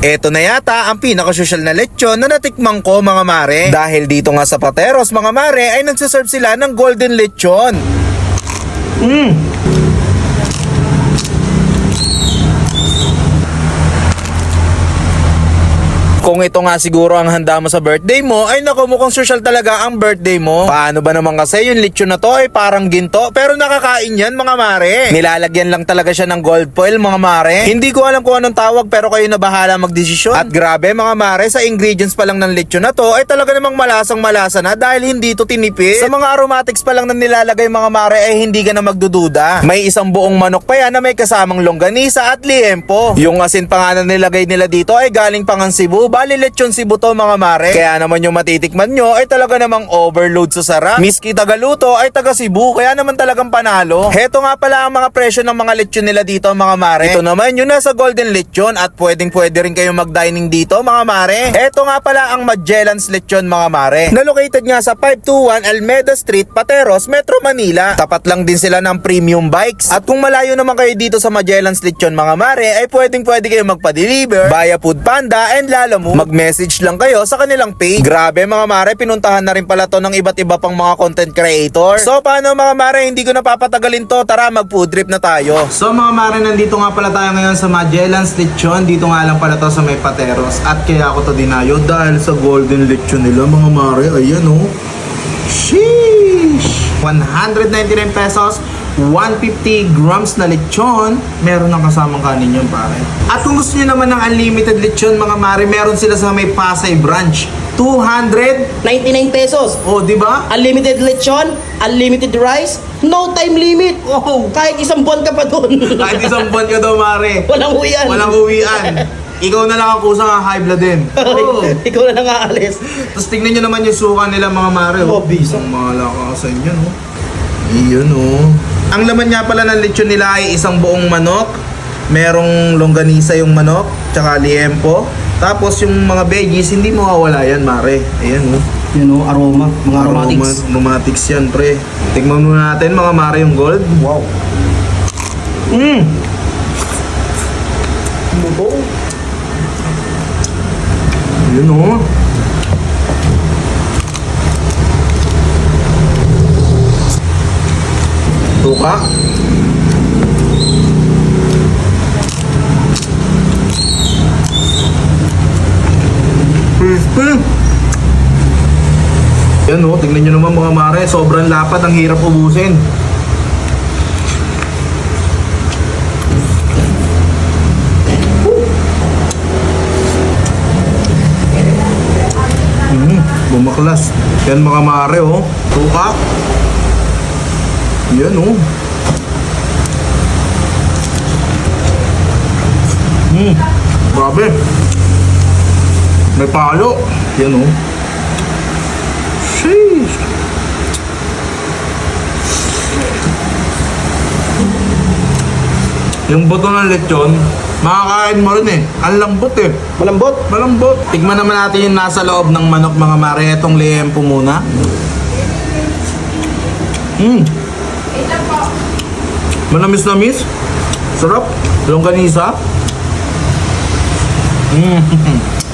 Eto na yata ang pinaka-social na lechon na natikmang ko mga mare. Dahil dito nga sa Pateros mga mare ay nagsaserve sila ng golden lechon. Kung ito nga siguro ang handa mo sa birthday mo, ay naku, mukhang social talaga ang birthday mo. Paano ba naman kasi yung lechon na to ay parang ginto pero nakakain yan mga mare. Nilalagyan lang talaga siya ng gold foil mga mare. Hindi ko alam kung anong tawag pero kayo na bahala magdesisyon. At grabe mga mare, sa ingredients pa lang ng lechon na to ay talaga namang malasang malasa na dahil hindi to tinipid. Sa mga aromatics pa lang na nilalagay mga mare ay hindi ka na magdududa. May isang buong manok pa yan na may kasamang longganisa at liempo. Yung asin pa nga na nilagay nila dito ay galing pangang Cebu. Bali lechon Cebu to mga mare. Kaya naman yung matitikman nyo ay talaga namang overload sa sarap. Miski tagaluto ay taga Cebu, kaya naman talagang panalo. Heto nga pala ang mga presyo ng mga lechon nila dito mga mare. Ito naman yung nasa Golden Lechon at pwede rin kayong mag-dining dito mga mare. Heto nga pala ang Magellan's Lechon mga mare. Na-located nga sa 521 Almeda Street, Pateros, Metro Manila. Tapat lang din sila ng premium bikes. At kung malayo naman kayo dito sa Magellan's Lechon mga mare ay pwede kayong magpa-deliver via Food Panda and Lalamove. Mag-message lang kayo sa kanilang page. Grabe mga mare, pinuntahan na rin pala to ng iba't iba pang mga content creator. So paano mga mare, hindi ko napapatagalin to. Tara, mag-food trip na tayo. So mga mare, nandito nga pala tayo ngayon sa Magellan's Lechon. Dito nga lang pala to sa may Pateros. At kaya ako to dinayo dahil sa Golden Lechon nila mga mare. Ayan oh. Sheesh! 199 pesos, 150 grams na lechon. Meron ng kasamang kanin yun pare. At kung gusto nyo naman ng unlimited lechon mga mare, meron sila sa may Pasay branch. 299 pesos. Oh, di ba? Unlimited lechon, unlimited rice, no time limit. Oh, Kahit isang buwan ka pa doon. kahit isang buwan ka daw mare. Walang uwian. Walang uwian. Ikaw na lang ang kusang high blood din. Oh. Ikaw na lang aalis. Tapos tignan nyo naman yung suka nila mga mare. Oh, bisa. Ang malakasan yan oh. Iyon oh. Ang laman nga pala ng lechon nila ay isang buong manok. Merong longganisa yung manok, tsaka liempo. Tapos yung mga veggies, hindi mawawala yan mare. Ayan oh. Yun o, aroma. Mga aromatics. Aromatics yan pre. Tignan muna natin mga mare yung gold. Wow. Buto. Yun oh. Tuka. Crispy. Yan oh, tingnan nyo naman mga mare, sobrang lapad, ang hirap ubusin. Bumaklas. Yan mga mare oh. Tuka. Yan oh. Grabe. May palo. Yan oh. Sheesh. Yung buto ng lechon, makakain mo rin eh. Ang lambot eh. Malambot. Malambot. Tignan naman natin yung nasa loob ng manok mga mare. Itong liempo muna. Manamis-namis. Sarap. Longganisa.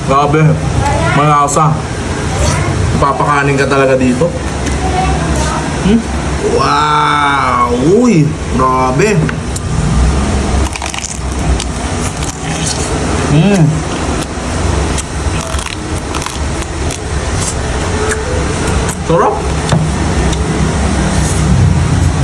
Grabe. Malasa. Papakanin ka talaga dito. Wow. Uy. Grabe. Sarap.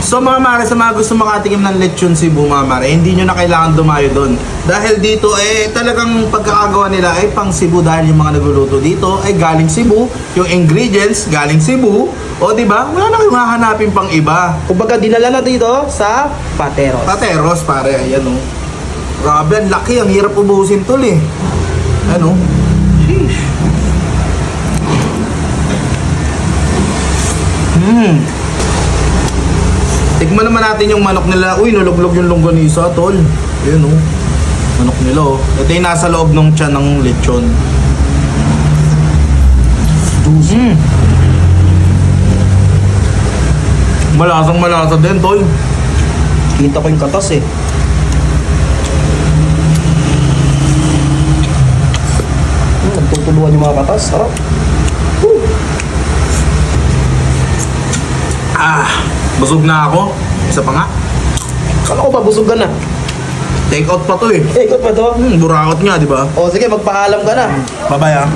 So mga mare, sa mga gusto makatikim ng lechon Cebu mga mare, hindi nyo na kailangan dumayo doon. Dahil dito talagang pagkakagawa nila ay pang Cebu dahil yung mga nagluluto dito ay galing Cebu, yung ingredients galing Cebu. O diba? Wala na kayong hahanapin pang iba. Kumbaga, dinala na dito sa Pateros. Pateros pare, ayan o. Grabe, ang laki, ang hirap ubusin tol eh. Ano? Sheesh. Tikman naman natin yung manok nila. Uy, nuluglog yung longganisa, tol. Ayan oh. Manok nila oh. Ito yung nasa loob ng tiyan ng lechon. Malasang malasa din, tol. Kita ko yung katas eh. tutuluan yung mga katas. Sarap. Busog na ako. Isa pa nga. Kala ko ba busog ka na? Take out pa to eh. Ikot pa to. Burakot nga, di ba? O sige, magpaalam ka na. Bye-bye ah.